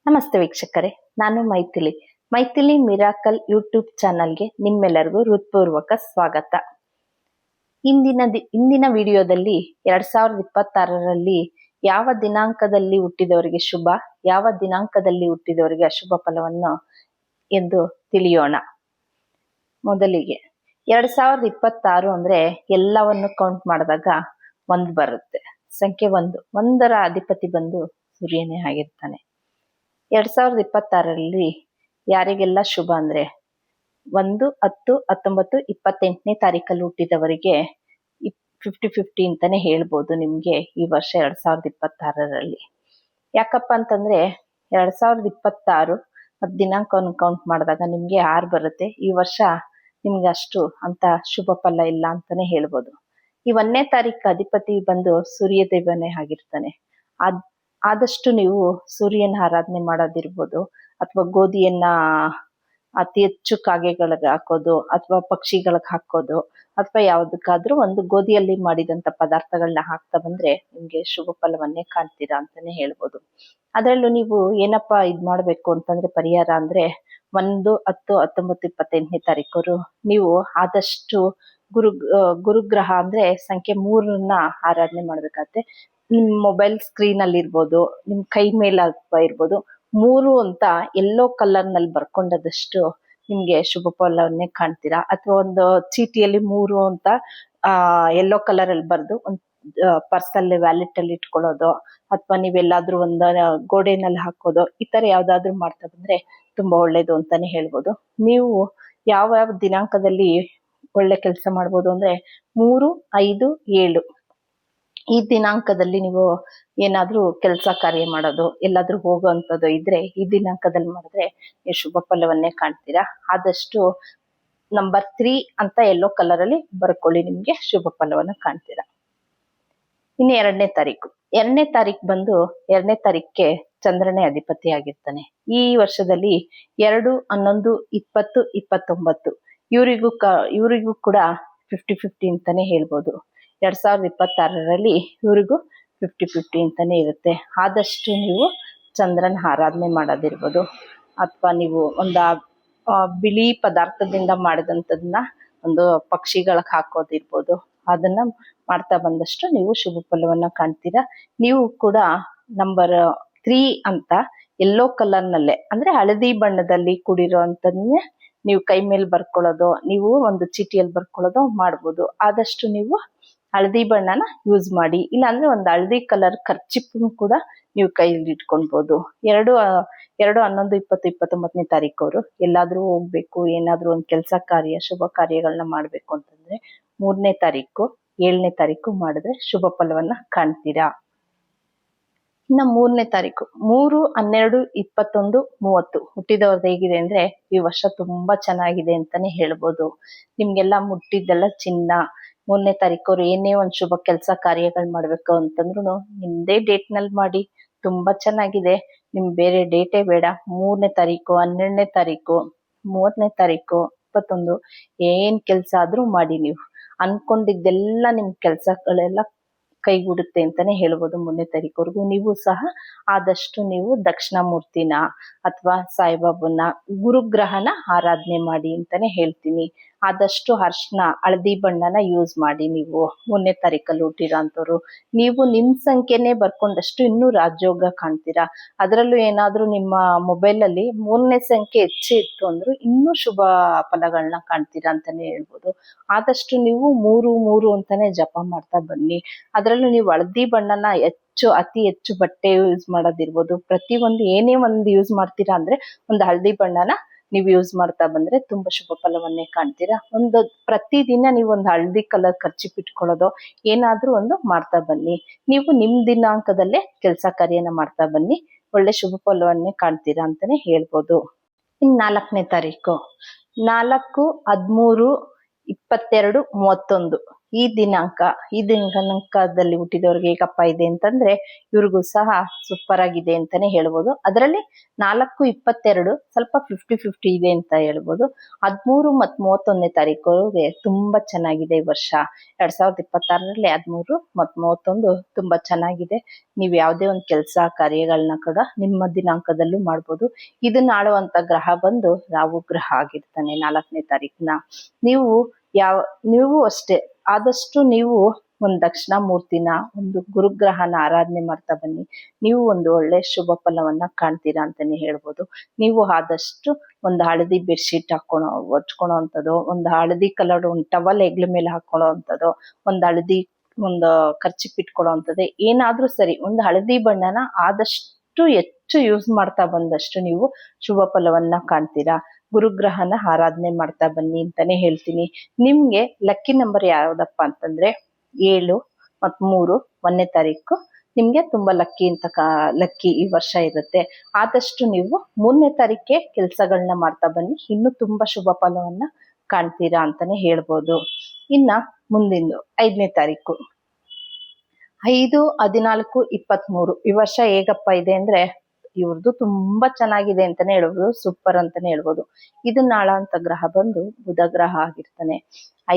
ನಮಸ್ತೆ ವೀಕ್ಷಕರೇ, ನಾನು ಮೈಥಿಲಿ ಮಿರಾಕಲ್ ಯೂಟ್ಯೂಬ್ ಚಾನಲ್ಗೆ ನಿಮ್ಮೆಲ್ಲರಿಗೂ ಹೃತ್ಪೂರ್ವಕ ಸ್ವಾಗತ. ಇಂದಿನ ವಿಡಿಯೋದಲ್ಲಿ 2026ರಲ್ಲಿ ಯಾವ ದಿನಾಂಕದಲ್ಲಿ ಹುಟ್ಟಿದವರಿಗೆ ಶುಭ, ಯಾವ ದಿನಾಂಕದಲ್ಲಿ ಹುಟ್ಟಿದವರಿಗೆ ಅಶುಭ ಫಲವನ್ನು ಎಂದು ತಿಳಿಯೋಣ. ಮೊದಲಿಗೆ 2026 ಅಂದ್ರೆ ಎಲ್ಲವನ್ನು ಕೌಂಟ್ ಮಾಡಿದಾಗ 1 ಬರುತ್ತೆ. ಸಂಖ್ಯೆ 1ರ ಅಧಿಪತಿ ಬಂದು ಸೂರ್ಯನೇ ಆಗಿರ್ತಾನೆ. 2026ರಲ್ಲಿ ಯಾರಿಗೆಲ್ಲ ಶುಭ ಅಂದ್ರೆ 1, 10, 19, 28ನೇ ತಾರೀಕಲ್ಲಿ ಹುಟ್ಟಿದವರಿಗೆ 50-50 ಅಂತಾನೆ ಹೇಳ್ಬೋದು ನಿಮ್ಗೆ ಈ ವರ್ಷ 2026ರಲ್ಲಿ. ಯಾಕಪ್ಪ ಅಂತಂದ್ರೆ 2026 ದಿನಾಂಕವನ್ನು ಕೌಂಟ್ ಮಾಡಿದಾಗ ನಿಮ್ಗೆ 6 ಬರುತ್ತೆ. ಈ ವರ್ಷ ನಿಮ್ಗೆ ಅಷ್ಟು ಅಂತ ಶುಭ ಫಲ ಇಲ್ಲ ಅಂತಾನೆ ಹೇಳ್ಬೋದು. ಈ 1ನೇ ತಾರೀಕು ಅಧಿಪತಿ ಬಂದು ಸೂರ್ಯ ದೇವನೇ ಆಗಿರ್ತಾನೆ. ಆದಷ್ಟು ನೀವು ಸೂರ್ಯನ ಆರಾಧನೆ ಮಾಡೋದಿರ್ಬೋದು, ಅಥವಾ ಗೋಧಿಯನ್ನ ಅತಿ ಹೆಚ್ಚು ಕಾಗೆಗಳಿಗೆ ಹಾಕೋದು, ಅಥವಾ ಪಕ್ಷಿಗಳಿಗೆ ಹಾಕೋದು, ಅಥವಾ ಯಾವ್ದಕ್ಕಾದ್ರೂ ಒಂದು ಗೋಧಿಯಲ್ಲಿ ಮಾಡಿದಂತ ಪದಾರ್ಥಗಳನ್ನ ಹಾಕ್ತಾ ಬಂದ್ರೆ ನಿಮ್ಗೆ ಶುಭ ಫಲವನ್ನೇ ಕಾಣ್ತೀರಾ ಅಂತಾನೆ ಹೇಳ್ಬೋದು. ಅದ್ರಲ್ಲೂ ನೀವು ಏನಪ್ಪಾ ಮಾಡ್ಬೇಕು ಅಂತಂದ್ರೆ ಪರಿಹಾರ ಅಂದ್ರೆ 1, 10, 19, 28ನೇ ತಾರೀಕು ನೀವು ಆದಷ್ಟು ಗುರುಗ್ರಹ ಅಂದ್ರೆ ಸಂಖ್ಯೆ 3ನ್ನ ಆರಾಧನೆ ಮಾಡ್ಬೇಕಾಗತ್ತೆ. ನಿಮ್ ಮೊಬೈಲ್ ಸ್ಕ್ರೀನ್ ಅಲ್ಲಿ ಇರ್ಬೋದು, ನಿಮ್ ಕೈ ಮೇಲೆ ಇರ್ಬೋದು, 3 ಅಂತ ಯೆಲ್ಲೋ ಕಲರ್ ನಲ್ಲಿ ಬರ್ಕೊಂಡದಷ್ಟು ನಿಮ್ಗೆ ಶುಭ ಫಲವನ್ನೇ ಕಾಣ್ತೀರಾ. ಅಥವಾ ಒಂದು ಚೀಟಿಯಲ್ಲಿ 3 ಅಂತ ಯೆಲ್ಲೋ ಕಲರ್ ಅಲ್ಲಿ ಬರ್ದು ಒಂದು ಪರ್ಸಲ್ಲಿ ವ್ಯಾಲೆಟ್ ಅಲ್ಲಿ ಇಟ್ಕೊಳ್ಳೋದು, ಅಥವಾ ನೀವೆಲ್ಲಾದ್ರೂ ಒಂದು ಗೋಡೆನಲ್ಲಿ ಹಾಕೋದು, ಈ ತರ ಯಾವ್ದಾದ್ರು ಮಾಡ್ತಾ ಬಂದ್ರೆ ತುಂಬಾ ಒಳ್ಳೇದು ಅಂತಾನೆ ಹೇಳ್ಬೋದು. ನೀವು ಯಾವ ದಿನಾಂಕದಲ್ಲಿ ಒಳ್ಳೆ ಕೆಲಸ ಮಾಡ್ಬೋದು ಅಂದ್ರೆ 3, 5, 7 ಈ ದಿನಾಂಕದಲ್ಲಿ ನೀವು ಏನಾದ್ರೂ ಕೆಲಸ ಕಾರ್ಯ ಮಾಡೋದು, ಎಲ್ಲಾದ್ರೂ ಹೋಗುವಂಥದ್ದು ಇದ್ರೆ ಈ ದಿನಾಂಕದಲ್ಲಿ ಮಾಡಿದ್ರೆ ನೀವು ಶುಭ ಫಲವನ್ನೇ ಕಾಣ್ತೀರಾ. ಆದಷ್ಟು ನಂಬರ್ 3 ಅಂತ ಯೆಲ್ಲೋ ಕಲರ್ ಅಲ್ಲಿ ಬರ್ಕೊಳ್ಳಿ, ನಿಮ್ಗೆ ಶುಭ ಫಲವನ್ನು ಕಾಣ್ತೀರಾ. ಇನ್ನು 2ನೇ ತಾರೀಕು ಬಂದು 2ನೇ ತಾರೀಕಿಗೆ ಚಂದ್ರನೇ ಅಧಿಪತಿ ಆಗಿರ್ತಾನೆ. ಈ ವರ್ಷದಲ್ಲಿ 2, 11, 20, 29 ಇವರಿಗೂ ಕೂಡ 50-50 ಅಂತಾನೆ ಹೇಳ್ಬೋದು. 2026ರಲ್ಲಿ ಇವರಿಗೂ 50-50 ಅಂತಾನೆ ಇರುತ್ತೆ. ಆದಷ್ಟು ನೀವು ಚಂದ್ರನ ಆರಾಧನೆ ಮಾಡೋದಿರ್ಬೋದು, ಅಥವಾ ನೀವು ಒಂದು ಬಿಳಿ ಪದಾರ್ಥದಿಂದ ಮಾಡಿದಂಥದನ್ನ ಒಂದು ಪಕ್ಷಿಗಳಿಗೆ ಹಾಕೋದಿರ್ಬೋದು, ಅದನ್ನ ಮಾಡ್ತಾ ಬಂದಷ್ಟು ನೀವು ಶುಭ ಫಲವನ್ನ ಕಾಣ್ತೀರಾ. ನೀವು ಕೂಡ ನಂಬರ್ 3 ಅಂತ ಯೆಲ್ಲೋ ಕಲರ್ ನಲ್ಲೇ ಅಂದ್ರೆ ಹಳದಿ ಬಣ್ಣದಲ್ಲಿ ಕೂಡಿರುವಂತದನ್ನೇ ನೀವು ಕೈ ಮೇಲೆ ಬರ್ಕೊಳ್ಳೋದು, ನೀವು ಒಂದು ಚೀಟಿಯಲ್ಲಿ ಬರ್ಕೊಳ್ಳೋದು ಮಾಡ್ಬೋದು. ಆದಷ್ಟು ನೀವು ಹಳದಿ ಬಣ್ಣನ ಯೂಸ್ ಮಾಡಿ, ಇಲ್ಲಾಂದ್ರೆ ಒಂದು ಹಳದಿ ಕಲರ್ ಕರ್ಚಿಪ್ ಕೂಡ ನೀವು ಕೈಯಲ್ಲಿ ಇಟ್ಕೊಳ್ಬಹುದು. 2, 11, 20, 29ನೇ ತಾರೀಕು ಅವರು ಎಲ್ಲಾದ್ರೂ ಹೋಗ್ಬೇಕು, ಏನಾದ್ರೂ ಒಂದು ಕೆಲಸ ಕಾರ್ಯ ಶುಭ ಕಾರ್ಯಗಳನ್ನ ಮಾಡ್ಬೇಕು ಅಂತಂದ್ರೆ 3ನೇ ತಾರೀಕು 7ನೇ ತಾರೀಕು ಮಾಡಿದ್ರೆ ಶುಭ ಫಲವನ್ನ ಕಾಣ್ತೀರಾ. ಇನ್ನು 3ನೇ ತಾರೀಕು 3, 12, 21, 30 ಹುಟ್ಟಿದವ್ರದ್ದು ಹೇಗಿದೆ ಅಂದ್ರೆ ಈ ವರ್ಷ ತುಂಬಾ ಚೆನ್ನಾಗಿದೆ ಅಂತಾನೆ ಹೇಳ್ಬೋದು. ನಿಮ್ಗೆಲ್ಲ ಮುಟ್ಟಿದ್ದೆಲ್ಲ ಚಿನ್ನ. 3ನೇ ತಾರೀಕು ಅವ್ರು ಏನೇ ಒಂದ್ ಶುಭ ಕೆಲಸ ಕಾರ್ಯಗಳು ಮಾಡ್ಬೇಕು ಅಂತಂದ್ರು ನಿಮ್ದೇ ಡೇಟ್ ನಲ್ಲಿ ಮಾಡಿ, ತುಂಬಾ ಚೆನ್ನಾಗಿದೆ. ನಿಮ್ ಬೇರೆ ಡೇಟೇ ಬೇಡ. 3ನೇ ತಾರೀಕು, 12ನೇ ತಾರೀಕು, 30ನೇ ತಾರೀಕು, 21 ಏನ್ ಕೆಲ್ಸ ಆದ್ರೂ ಮಾಡಿ, ನೀವು ಅನ್ಕೊಂಡಿದ್ದೆಲ್ಲ ನಿಮ್ ಕೆಲ್ಸಗಳೆಲ್ಲ ಕೈಗೂಡುತ್ತೆ ಅಂತಾನೆ ಹೇಳ್ಬೋದು. 3ನೇ ತಾರೀಕುವರೆಗೂ ನೀವು ಸಹ ಆದಷ್ಟು ನೀವು ದಕ್ಷಿಣಾಮೂರ್ತಿನ ಅಥವಾ ಸಾಯಿಬಾಬನ ಗುರುಗ್ರಹನ ಆರಾಧನೆ ಮಾಡಿ ಅಂತಾನೆ ಹೇಳ್ತೀನಿ. ಆದಷ್ಟು ಅರ್ಶಿನ ಹಳದಿ ಬಣ್ಣನ ಯೂಸ್ ಮಾಡಿ. ನೀವು 3ನೇ ತಾರೀಕಲ್ಲಿ ಹುಟ್ಟಿರೋ ಅಂಥವ್ರು ನೀವು ನಿಮ್ ಸಂಖ್ಯೆನೇ ಬರ್ಕೊಂಡಷ್ಟು ಇನ್ನೂ ರಾಜಯೋಗ ಕಾಣ್ತೀರಾ. ಅದರಲ್ಲೂ ಏನಾದ್ರೂ ನಿಮ್ಮ ಮೊಬೈಲ್ ಅಲ್ಲಿ 3ನೇ ಸಂಖ್ಯೆ ಹೆಚ್ಚಿತ್ತು ಅಂದ್ರೂ ಇನ್ನೂ ಶುಭ ಫಲಗಳನ್ನ ಕಾಣ್ತೀರಾ ಅಂತಾನೆ ಹೇಳ್ಬೋದು. ಆದಷ್ಟು ನೀವು 3 ಅಂತಾನೆ ಜಪ ಮಾಡ್ತಾ ಬನ್ನಿ. ಅದ್ರಲ್ಲೂ ನೀವು ಹಳದಿ ಬಣ್ಣನ ಅತಿ ಹೆಚ್ಚು ಬಟ್ಟೆ ಯೂಸ್ ಮಾಡೋದಿರ್ಬೋದು, ಪ್ರತಿಯೊಂದು ಏನೇ ಒಂದು ಯೂಸ್ ಮಾಡ್ತೀರಾ ಅಂದ್ರೆ ಒಂದು ಹಳದಿ ಬಣ್ಣನ ನೀವು ಯೂಸ್ ಮಾಡ್ತಾ ಬಂದ್ರೆ ತುಂಬಾ ಶುಭ ಫಲವನ್ನೇ ಕಾಣ್ತೀರಾ. ಪ್ರತಿದಿನ ನೀವು ಒಂದು ಹಳದಿ ಕಲರ್ ಕರ್ಚಿಪ್ ಇಟ್ಕೊಳ್ಳೋದು ಏನಾದ್ರೂ ಒಂದು ಮಾಡ್ತಾ ಬನ್ನಿ. ನೀವು ನಿಮ್ ದಿನಾಂಕದಲ್ಲೇ ಕೆಲಸ ಕಾರ್ಯನ ಮಾಡ್ತಾ ಬನ್ನಿ, ಒಳ್ಳೆ ಶುಭ ಫಲವನ್ನೇ ಕಾಣ್ತೀರಾ ಅಂತಾನೆ ಹೇಳ್ಬೋದು. ಇನ್ 4ನೇ ತಾರೀಕು 4, 13, 22, 31 ಈ ದಿನಾಂಕದಲ್ಲಿ ಹುಟ್ಟಿದವ್ರಿಗೆ ಹೇಗಪ್ಪ ಇದೆ ಅಂತಂದ್ರೆ ಇವ್ರಿಗೂ ಸಹ ಸೂಪರ್ ಆಗಿದೆ ಅಂತಾನೆ ಹೇಳ್ಬೋದು. ಅದರಲ್ಲಿ 4/22 ಸ್ವಲ್ಪ 50-50 ಇದೆ ಅಂತ ಹೇಳ್ಬೋದು. 13 ಮತ್ತು 31ನೇ ತಾರೀಕುವರೆಗೆ ತುಂಬಾ ಚೆನ್ನಾಗಿದೆ ಈ ವರ್ಷ. 2026ರಲ್ಲಿ 13 ಮತ್ತು 31 ತುಂಬಾ ಚೆನ್ನಾಗಿದೆ. ನೀವು ಯಾವುದೇ ಒಂದು ಕೆಲಸ ಕಾರ್ಯಗಳನ್ನ ಕೂಡ ನಿಮ್ಮ ದಿನಾಂಕದಲ್ಲೂ ಮಾಡ್ಬೋದು. ಇದನ್ನ ಆಳುವಂತ ಗ್ರಹ ಬಂದು ರಾಹು ಗ್ರಹ ಆಗಿರ್ತಾನೆ 4ನೇ ತಾರೀಕಿನ. ನೀವು ಅಷ್ಟೇ ಆದಷ್ಟು ನೀವು ಒಂದು ದಕ್ಷಿಣಾಮೂರ್ತಿನ, ಒಂದು ಗುರುಗ್ರಹನ ಆರಾಧನೆ ಮಾಡ್ತಾ ಬನ್ನಿ. ನೀವು ಒಂದು ಒಳ್ಳೆ ಶುಭ ಫಲವನ್ನ ಕಾಣ್ತೀರಾ ಅಂತಾನೆ ಹೇಳ್ಬೋದು. ನೀವು ಆದಷ್ಟು ಒಂದು ಹಳದಿ ಬೆಡ್ಶೀಟ್ ಹೊಚ್ಕೊಳೋ ಅಂಥದ್ದು, ಒಂದು ಹಳದಿ ಕಲರ್ ಒಂದು ಟವಲ್ ಹೆಗ್ಲ ಮೇಲೆ ಹಾಕೊಳ್ಳೋ ಅಂಥದ್ದು, ಒಂದು ಹಳದಿ ಒಂದು ಖರ್ಚಿಪ್ ಇಟ್ಕೊಳ್ಳೋ ಅಂಥದ್ದು, ಏನಾದ್ರೂ ಸರಿ ಒಂದು ಹಳದಿ ಬಣ್ಣನ ಆದಷ್ಟು ಹೆಚ್ಚು ಯೂಸ್ ಮಾಡ್ತಾ ಬಂದಷ್ಟು ನೀವು ಶುಭ ಫಲವನ್ನ ಕಾಣ್ತೀರಾ. ಗುರುಗ್ರಹನ ಆರಾಧನೆ ಮಾಡ್ತಾ ಬನ್ನಿ ಅಂತಾನೆ ಹೇಳ್ತೀನಿ. ನಿಮ್ಗೆ ಲಕ್ಕಿ ನಂಬರ್ ಯಾವ್ದಪ್ಪ ಅಂತಂದ್ರೆ 7 ಮತ್ತು 3 1ನೇ ತಾರೀಕು ನಿಮ್ಗೆ ತುಂಬಾ ಲಕ್ಕಿ ಈ ವರ್ಷ ಇರುತ್ತೆ. ಆದಷ್ಟು ನೀವು 3ನೇ ತಾರೀಕೆ ಕೆಲಸಗಳನ್ನ ಮಾಡ್ತಾ ಬನ್ನಿ, ಇನ್ನು ತುಂಬಾ ಶುಭ ಫಲವನ್ನ ಕಾಣ್ತೀರಾ ಅಂತಾನೆ ಹೇಳ್ಬೋದು. ಇನ್ನ ಮುಂದಿಂದು 5ನೇ ತಾರೀಕು 5/14/23 ಈ ವರ್ಷ ಹೇಗಪ್ಪ ಇದೆ ಅಂದ್ರೆ ಇವ್ರದ್ದು ತುಂಬಾ ಚೆನ್ನಾಗಿದೆ ಅಂತಾನೆ ಹೇಳ್ಬೋದು, ಸೂಪರ್ ಅಂತಾನೆ ಹೇಳ್ಬೋದು. ಇದನ್ನ ಆಳಂತ ಗ್ರಹ ಬಂದು ಬುಧ ಗ್ರಹ ಆಗಿರ್ತಾನೆ.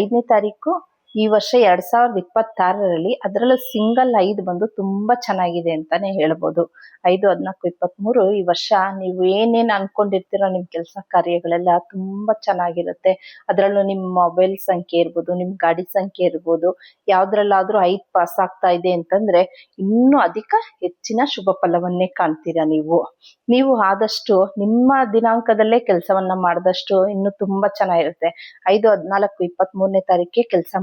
5ನೇ ತಾರೀಕು ಈ ವರ್ಷ 2026ರಲ್ಲಿ ಅದರಲ್ಲೂ ಸಿಂಗಲ್ 5 ಬಂದು ತುಂಬಾ ಚೆನ್ನಾಗಿದೆ ಅಂತಾನೆ ಹೇಳ್ಬೋದು. 5/14/23 ಈ ವರ್ಷ ನೀವು ಏನೇನ್ ಅನ್ಕೊಂಡಿರ್ತೀರೋ ನಿಮ್ ಕೆಲಸ ಕಾರ್ಯಗಳೆಲ್ಲ ತುಂಬಾ ಚೆನ್ನಾಗಿರುತ್ತೆ. ಅದರಲ್ಲೂ ನಿಮ್ ಮೊಬೈಲ್ ಸಂಖ್ಯೆ ಇರ್ಬೋದು, ನಿಮ್ ಗಾಡಿ ಸಂಖ್ಯೆ ಇರ್ಬೋದು, ಯಾವ್ದ್ರಲ್ಲಾದ್ರೂ 5 ಪಾಸ್ ಆಗ್ತಾ ಇದೆ ಅಂತಂದ್ರೆ ಇನ್ನೂ ಹೆಚ್ಚಿನ ಶುಭ ಫಲವನ್ನೇ ಕಾಣ್ತೀರಾ ನೀವು ಆದಷ್ಟು ನಿಮ್ಮ ದಿನಾಂಕದಲ್ಲೇ ಕೆಲಸವನ್ನ ಮಾಡಿದಷ್ಟು ಇನ್ನು ತುಂಬಾ ಚೆನ್ನಾಗಿರುತ್ತೆ. 5/14/23ನೇ ತಾರೀಕಿಗೆ ಕೆಲಸ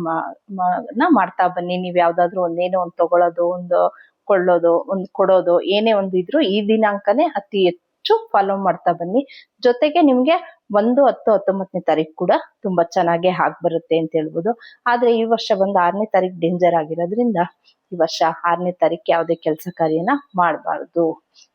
ಮಾಡ್ತಾ ಬನ್ನಿ. ನೀವ್ ಯಾವ್ದಾದ್ರು ಒಂದೇನೋ ಒಂದು ತಗೊಳ್ಳೋದು, ಒಂದು ಕೊಳ್ಳೋದು, ಒಂದು ಕೊಡೋದು, ಏನೇ ಒಂದು ಇದ್ರು ಈ ದಿನಾಂಕನೇ ಅತಿ ಹೆಚ್ಚು ಫಾಲೋ ಮಾಡ್ತಾ ಬನ್ನಿ. ಜೊತೆಗೆ ನಿಮ್ಗೆ 1/10/19ನೇ ತಾರೀಕು ಕೂಡ ತುಂಬಾ ಚೆನ್ನಾಗಿ ಬರುತ್ತೆ ಅಂತ ಹೇಳ್ಬೋದು. ಆದ್ರೆ ಈ ವರ್ಷ ಬಂದು 6ನೇ ತಾರೀಕು ಡೇಂಜರ್ ಆಗಿರೋದ್ರಿಂದ ಈ ವರ್ಷ 6ನೇ ತಾರೀಕು ಯಾವುದೇ ಕೆಲಸ ಕಾರ್ಯನ ಮಾಡಬಾರ್ದು.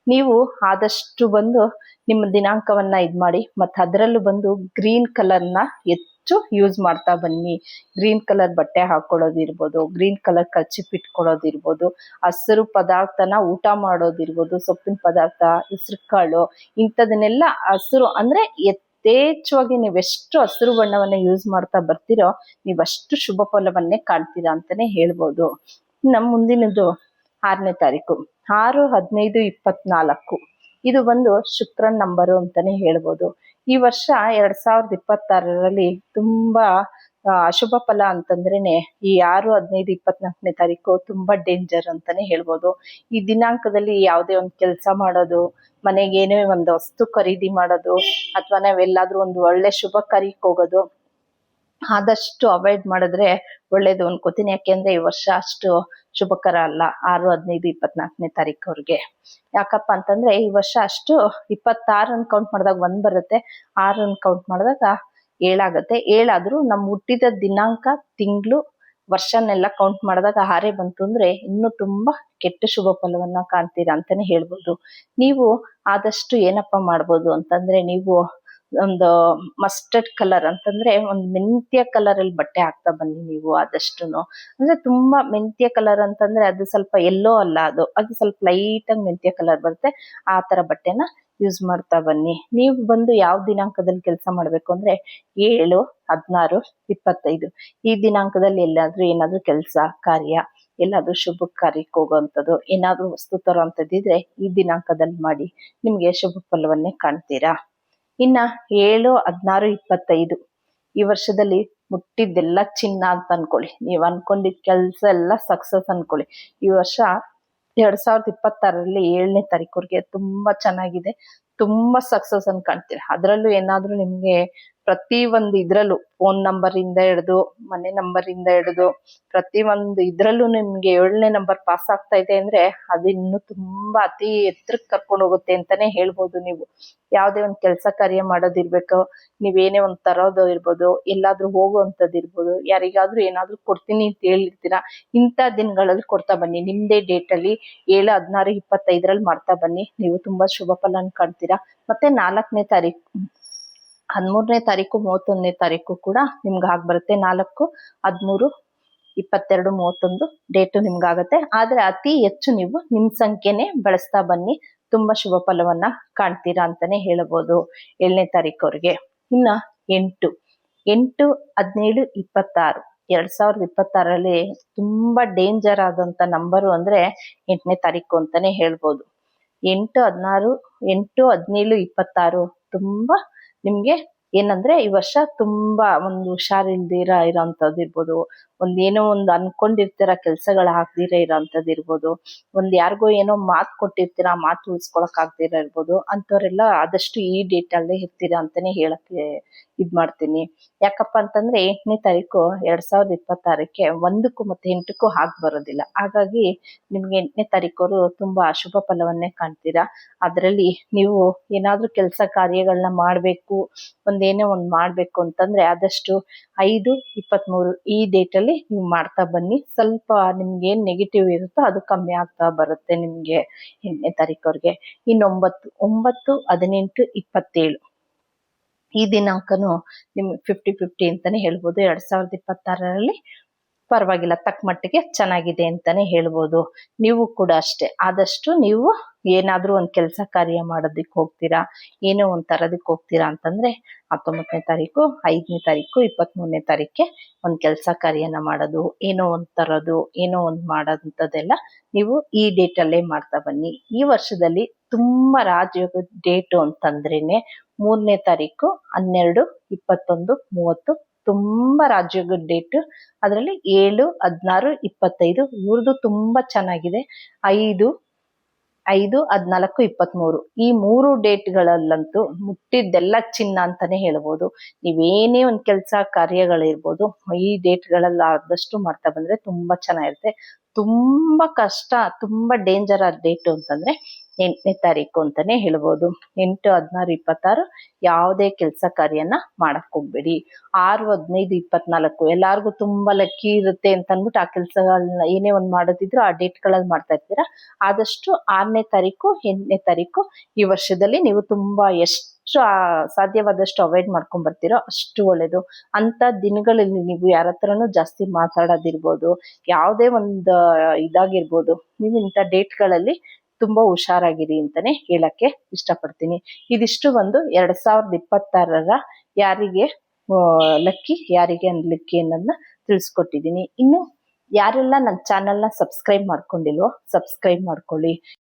ನೀವು ಆದಷ್ಟು ಬಂದು ನಿಮ್ಮ ದಿನಾಂಕವನ್ನ ಮಾಡಿ, ಮತ್ತೆ ಅದರಲ್ಲೂ ಬಂದು ಗ್ರೀನ್ ಕಲರ್ನ ಹೆಚ್ಚು ಯೂಸ್ ಮಾಡ್ತಾ ಬನ್ನಿ. ಗ್ರೀನ್ ಕಲರ್ ಬಟ್ಟೆ ಹಾಕೊಳ್ಳೋದಿರ್ಬೋದು, ಗ್ರೀನ್ ಕಲರ್ ಕರ್ಚಿಪ್ ಇಟ್ಕೊಳ್ಳೋದಿರ್ಬೋದು, ಹಸಿರು ಪದಾರ್ಥನ ಊಟ ಮಾಡೋದಿರ್ಬೋದು, ಸೊಪ್ಪಿನ ಪದಾರ್ಥ, ಹೆಸರು ಕಾಳು, ಇಂಥದನ್ನೆಲ್ಲ ಹಸಿರು ಅಂದ್ರೆ ಯಥೇಚ್ಛವಾಗಿ ನೀವೆಷ್ಟು ಹಸಿರು ಬಣ್ಣವನ್ನ ಯೂಸ್ ಮಾಡ್ತಾ ಬರ್ತೀರೋ ನೀವಷ್ಟು ಶುಭ ಫಲವನ್ನೇ ಕಾಣ್ತೀರಾ ಅಂತಾನೆ ಹೇಳ್ಬೋದು. ನಮ್ಮ ಮುಂದಿನದು 6ನೇ ತಾರೀಕು 6/15/24 ಇದು ಬಂದು ಶುಕ್ರನ್ ನಂಬರು ಅಂತಾನೆ ಹೇಳ್ಬೋದು. ಈ ವರ್ಷ 2026ರಲ್ಲಿ ತುಂಬಾ ಅಶುಭ ಫಲ ಅಂತಂದ್ರೇನೆ ಈ 6/15/24ನೇ ತಾರೀಕು ತುಂಬಾ ಡೇಂಜರ್ ಅಂತಾನೆ ಹೇಳ್ಬೋದು. ಈ ದಿನಾಂಕದಲ್ಲಿ ಯಾವುದೇ ಒಂದು ಕೆಲಸ ಮಾಡೋದು, ಮನೆಗೆ ಏನೇ ಒಂದು ವಸ್ತು ಖರೀದಿ ಮಾಡೋದು, ಅಥವಾ ನಾವೆಲ್ಲಾದ್ರೂ ಒಂದು ಒಳ್ಳೆ ಶುಭ ಕಾರ್ಯಕ್ಕೆ ಹೋಗೋದು ಆದಷ್ಟು ಅವಾಯ್ಡ್ ಮಾಡಿದ್ರೆ ಒಳ್ಳೇದು ಅನ್ಕೋತೀನಿ. ಯಾಕೆಂದ್ರೆ ಈ ವರ್ಷ ಅಷ್ಟು ಶುಭಕರ ಅಲ್ಲ 6/15/24ನೇ ತಾರೀಕವ್ರಿಗೆ. ಯಾಕಪ್ಪ ಅಂತಂದ್ರೆ ಈ ವರ್ಷ ಅಷ್ಟು 26 ಕೌಂಟ್ ಮಾಡಿದಾಗ 1 ಬರುತ್ತೆ, 6 ಕೌಂಟ್ ಮಾಡಿದಾಗ 7 ಆಗುತ್ತೆ. 7 ಆದ್ರೂ ನಮ್ ಹುಟ್ಟಿದ ದಿನಾಂಕ, ತಿಂಗಳು, ವರ್ಷನೆಲ್ಲ ಕೌಂಟ್ ಮಾಡಿದಾಗ 6 ಬಂತು ಅಂದ್ರೆ ಇನ್ನು ತುಂಬಾ ಕೆಟ್ಟ ಶುಭ ಫಲವನ್ನ ಕಾಣ್ತೀರಾ ಅಂತಾನೆ ಹೇಳ್ಬೋದು. ನೀವು ಆದಷ್ಟು ಏನಪ್ಪಾ ಮಾಡ್ಬೋದು ಅಂತಂದ್ರೆ ನೀವು ಒಂದು ಮಸ್ಟರ್ಡ್ ಕಲರ್ ಅಂತಂದ್ರೆ ಒಂದು ಮೆಂತ್ಯ ಕಲರ್ ಅಲ್ಲಿ ಬಟ್ಟೆ ಹಾಕ್ತಾ ಬನ್ನಿ. ನೀವು ಆದಷ್ಟುನು ಅಂದ್ರೆ ತುಂಬಾ ಮೆಂತ್ಯ ಕಲರ್ ಅಂತಂದ್ರೆ ಅದು ಸ್ವಲ್ಪ ಎಲ್ಲೋ ಅಲ್ಲ, ಅದು ಸ್ವಲ್ಪ ಲೈಟ್ ಆಗಿ ಮೆಂತ್ಯ ಕಲರ್ ಬರುತ್ತೆ. ಆ ತರ ಬಟ್ಟೆನ ಯೂಸ್ ಮಾಡ್ತಾ ಬನ್ನಿ. ನೀವು ಬಂದು ಯಾವ ದಿನಾಂಕದಲ್ಲಿ ಕೆಲಸ ಮಾಡ್ಬೇಕು ಅಂದ್ರೆ 7, 16, 25 ಈ ದಿನಾಂಕದಲ್ಲಿ ಏನಾದ್ರೂ ಕೆಲಸ ಕಾರ್ಯ, ಎಲ್ಲಾದ್ರೂ ಶುಭ ಕಾರ್ಯಕ್ಕೆ ಹೋಗೋವಂಥದ್ದು, ಏನಾದ್ರೂ ವಸ್ತು ತರೋ ಅಂಥದ್ದಿದ್ರೆ ಈ ದಿನಾಂಕದಲ್ಲಿ ಮಾಡಿ, ನಿಮ್ಗೆ ಶುಭ ಫಲವನ್ನೇ ಕಾಣ್ತೀರಾ. ಇನ್ನ 7, 16, 25 ಈ ವರ್ಷದಲ್ಲಿ ಮುಟ್ಟಿದ್ದೆಲ್ಲ ಚಿನ್ನ ಅಂತ ಅನ್ಕೊಳ್ಳಿ. ನೀವ್ ಅನ್ಕೊಂಡಿದ್ ಕೆಲ್ಸ ಎಲ್ಲ ಸಕ್ಸಸ್ ಅನ್ಕೊಳ್ಳಿ. ಈ ವರ್ಷ 2026ರಲ್ಲಿ 7ನೇ ತಾರೀಕುವರೆಗೆ ತುಂಬಾ ಚೆನ್ನಾಗಿದೆ, ತುಂಬಾ ಸಕ್ಸಸ್ ಅನ್ ಕಾಣ್ತೀರಾ. ಅದ್ರಲ್ಲೂ ಏನಾದ್ರೂ ನಿಮ್ಗೆ ಪ್ರತಿ ಒಂದು ಇದ್ರಲ್ಲೂ ಫೋನ್ ನಂಬರ್ ಇಂದ ಹಿಡಿದು, ಮನೆ ನಂಬರ್ ಇಂದ ಹಿಡಿದು ಪ್ರತಿ ಒಂದು ಇದ್ರಲ್ಲೂ ನಿಮ್ಗೆ 7ನೇ ನಂಬರ್ ಪಾಸ್ ಆಗ್ತಾ ಇದೆ ಅಂದ್ರೆ ಅದು ಇನ್ನು ತುಂಬಾ ಅತಿ ಎತ್ತರಕ್ಕೆ ಕರ್ಕೊಂಡು ಹೋಗುತ್ತೆ ಅಂತಾನೆ ಹೇಳ್ಬೋದು. ನೀವು ಯಾವ್ದೇ ಒಂದು ಕೆಲಸ ಕಾರ್ಯ ಮಾಡೋದಿರ್ಬೇಕು, ನೀವೇನೇ ಒಂದು ತರೋದು ಇರ್ಬೋದು, ಎಲ್ಲಾದ್ರೂ ಹೋಗುವಂಥದ್ದು ಇರ್ಬೋದು, ಯಾರಿಗಾದ್ರೂ ಏನಾದ್ರೂ ಕೊಡ್ತೀನಿ ಅಂತ ಹೇಳಿರ್ತೀರಾ, ಇಂಥ ದಿನಗಳಲ್ಲಿ ಕೊಡ್ತಾ ಬನ್ನಿ. ನಿಮ್ದೇ ಡೇಟ್ ಅಲ್ಲಿ 7, 16, 25ರಲ್ಲಿ ಮಾಡ್ತಾ ಬನ್ನಿ. ನೀವು ತುಂಬಾ ಶುಭ ಫಲನ ಕಾಣ್ತೀರಾ. ಮತ್ತೆ 4ನೇ ತಾರೀಕು, 13ನೇ ತಾರೀಕು, 31ನೇ ತಾರೀಕು ಕೂಡ ನಿಮ್ಗೆ ಬರುತ್ತೆ. 4, 13, 22, 31 ಡೇಟು ನಿಮ್ಗಾಗತ್ತೆ. ಆದ್ರೆ ಅತಿ ಹೆಚ್ಚು ನೀವು ನಿಮ್ ಸಂಖ್ಯೆನೆ ಬಳಸ್ತಾ ಬನ್ನಿ, ತುಂಬಾ ಶುಭ ಫಲವನ್ನ ಕಾಣ್ತೀರಾ ಅಂತಾನೆ ಹೇಳ್ಬೋದು 7ನೇ ತಾರೀಕವ್ರಿಗೆ. ಇನ್ನ 8, 17, 26 2026ರಲ್ಲಿ ತುಂಬಾ ಡೇಂಜರ್ ಆದಂತ ನಂಬರು ಅಂದ್ರೆ 8ನೇ ತಾರೀಕು ಅಂತಾನೆ ಹೇಳ್ಬೋದು. 8, 16, 8, 17, 26 ತುಂಬಾ ನಿಮ್ಗೆ ಏನಂದ್ರೆ ಈ ವರ್ಷ ತುಂಬಾ ಒಂದು ಹುಷಾರಿಲ್ದಿರ ಇರೋಂಥದ್ದು ಇರ್ಬೋದು, ಏನೋ ಒಂದು ಅನ್ಕೊಂಡಿರ್ತೀರ ಕೆಲ್ಸಗಳು ಆಗ್ದಿರ ಇರೋಂಥದ್ದು ಇರ್ಬೋದು, ಯಾರಿಗೋ ಏನೋ ಮಾತು ಕೊಟ್ಟಿರ್ತೀರ ಆ ಮಾತು ಉಳಿಸ್ಕೊಳಕ್ ಆಗ್ದಿರ ಇರ್ಬೋದು, ಅಂತವ್ರೆಲ್ಲ ಆದಷ್ಟು ಈ ಡೇಟ್ ಅಲ್ಲೇ ಇರ್ತೀರಾ ಅಂತಾನೆ ಹೇಳಕ್ಕೆ ಮಾಡ್ತೀನಿ. ಯಾಕಪ್ಪ ಅಂತಂದ್ರೆ 8ನೇ ತಾರೀಕು 2026ಕ್ಕೆ 1ಕ್ಕೂ ಮತ್ತೆ 8ಕ್ಕೂ ಬರೋದಿಲ್ಲ. ಹಾಗಾಗಿ ನಿಮ್ಗೆ 8ನೇ ತಾರೀಕವರು ತುಂಬಾ ಅಶುಭ ಫಲವನ್ನೇ ಕಾಣ್ತೀರಾ. ಅದರಲ್ಲಿ ನೀವು ಏನಾದ್ರೂ ಕೆಲಸ ಕಾರ್ಯಗಳನ್ನ ಮಾಡ್ಬೇಕು, ಏನೋ ಒಂದ್ ಮಾಡ್ಬೇಕು ಅಂತಂದ್ರೆ ಆದಷ್ಟು 5, 23 ಈ ಡೇಟ್ ಅಲ್ಲಿ ನೀವು ಮಾಡ್ತಾ ಬನ್ನಿ. ಸ್ವಲ್ಪ ನಿಮ್ಗೆ ಏನ್ ನೆಗೆಟಿವ್ ಇರುತ್ತೋ ಅದು ಕಮ್ಮಿ ಆಗ್ತಾ ಬರುತ್ತೆ ನಿಮ್ಗೆ 8ನೇ ತಾರೀಕವ್ರಿಗೆ. ಇನ್ನು 9, 18, 27 ಈ ದಿನಾಂಕನು ನಿಮ್ಗೆ 50-50 ಅಂತಾನೆ ಹೇಳ್ಬೋದು. 2026ರಲ್ಲಿ ಪರವಾಗಿಲ್ಲ, ತಕ್ಕ ಮಟ್ಟಿಗೆ ಚೆನ್ನಾಗಿದೆ ಅಂತಾನೆ ಹೇಳ್ಬೋದು. ನೀವು ಕೂಡ ಅಷ್ಟೇ, ಆದಷ್ಟು ನೀವು ಏನಾದ್ರೂ ಒಂದ್ ಕೆಲಸ ಕಾರ್ಯ ಮಾಡೋದಿಕ್ ಹೋಗ್ತೀರಾ, ಏನೋ ಒಂದ್ ತರದಕ್ ಹೋಗ್ತೀರಾ ಅಂತಂದ್ರೆ 19ನೇ ತಾರೀಕು, 5ನೇ ತಾರೀಕು, 23ನೇ ತಾರೀಕೆ ಒಂದ್ ಕೆಲಸ ಕಾರ್ಯನ ಮಾಡೋದು, ಏನೋ ಒಂದ್ ತರೋದು, ಏನೋ ಒಂದ್ ಮಾಡೋದಂಥದ್ದೆಲ್ಲ ನೀವು ಈ ಡೇಟ್ ಅಲ್ಲೇ ಮಾಡ್ತಾ ಬನ್ನಿ. ಈ ವರ್ಷದಲ್ಲಿ ತುಂಬಾ ರಾಜಯೋಗದ ಡೇಟು ಅಂತಂದ್ರೇನೆ 3ನೇ ತಾರೀಕು, 12, 21, 30 ತುಂಬಾ ರಾಜಯೋಗದ ಡೇಟ್. ಅದರಲ್ಲಿ 7, 16, 25 ಇವ್ರದ್ದು ತುಂಬಾ ಚೆನ್ನಾಗಿದೆ. 5, 14, 23 ಈ 3 ಡೇಟ್ಗಳಲ್ಲಂತೂ ಮುಟ್ಟಿದ್ದೆಲ್ಲ ಚಿನ್ನ ಅಂತಾನೆ ಹೇಳ್ಬೋದು. ನೀವೇನೇ ಒಂದ್ ಕೆಲಸ ಕಾರ್ಯಗಳಿರ್ಬೋದು, ಈ ಡೇಟ್ಗಳಲ್ಲಿ ಆದಷ್ಟು ಮಾಡ್ತಾ ಬಂದ್ರೆ ತುಂಬಾ ಚೆನ್ನಾಗಿರುತ್ತೆ. ತುಂಬಾ ಕಷ್ಟ, ತುಂಬಾ ಡೇಂಜರ್ ಆದ ಡೇಟು ಅಂತಂದ್ರೆ 8ನೇ ತಾರೀಕು ಅಂತಾನೆ ಹೇಳ್ಬೋದು. 8, 16, 26 ಯಾವುದೇ ಕೆಲಸ ಕಾರ್ಯನ ಮಾಡಕ್ ಹೋಗ್ಬೇಡಿ. 6, 15, 24 ಎಲ್ಲಾರ್ಗು ತುಂಬಾ ಲಕ್ಕಿ ಇರುತ್ತೆ ಅಂತ ಅನ್ಬಿಟ್ಟು ಆ ಕೆಲಸಗಳನ್ನ ಏನೇ ಒಂದ್ ಮಾಡೋದಿದ್ರು ಆ ಡೇಟ್ಗಳಲ್ಲಿ ಮಾಡ್ತಾ ಇರ್ತೀರಾ. ಆದಷ್ಟು 6ನೇ ತಾರೀಕು, 8ನೇ ತಾರೀಕು ಈ ವರ್ಷದಲ್ಲಿ ನೀವು ತುಂಬಾ ಎಷ್ಟು ಸಾಧ್ಯವಾದಷ್ಟು ಅವಾಯ್ಡ್ ಮಾಡ್ಕೊಂಡ್ ಬರ್ತೀರೋ ಅಷ್ಟು ಒಳ್ಳೇದು. ಅಂತ ದಿನಗಳಲ್ಲಿ ನೀವು ಯಾರ ಹತ್ರನೂ ಜಾಸ್ತಿ ಮಾತಾಡೋದಿರ್ಬೋದು, ಯಾವುದೇ ಒಂದು ಇದಾಗಿರ್ಬೋದು, ನೀವು ಇಂಥ ಡೇಟ್ಗಳಲ್ಲಿ ತುಂಬಾ ಹುಷಾರಾಗಿರಿ ಅಂತಾನೆ ಹೇಳಕ್ಕೆ ಇಷ್ಟಪಡ್ತೀನಿ. ಇದಿಷ್ಟು ಒಂದು 2026ರ ಯಾರಿಗೆ ಲಕ್ಕಿ, ಯಾರಿಗೆ ಅನ್ಲಕ್ಕಿ ಅನ್ನೋದನ್ನ ತಿಳಿಸ್ಕೊಟ್ಟಿದ್ದೀನಿ. ಇನ್ನು ಯಾರೆಲ್ಲ ನನ್ನ ಚಾನೆಲ್ನ ಸಬ್ಸ್ಕ್ರೈಬ್ ಮಾಡ್ಕೊಂಡಿಲ್ವೋ ಸಬ್ಸ್ಕ್ರೈಬ್ ಮಾಡ್ಕೊಳ್ಳಿ.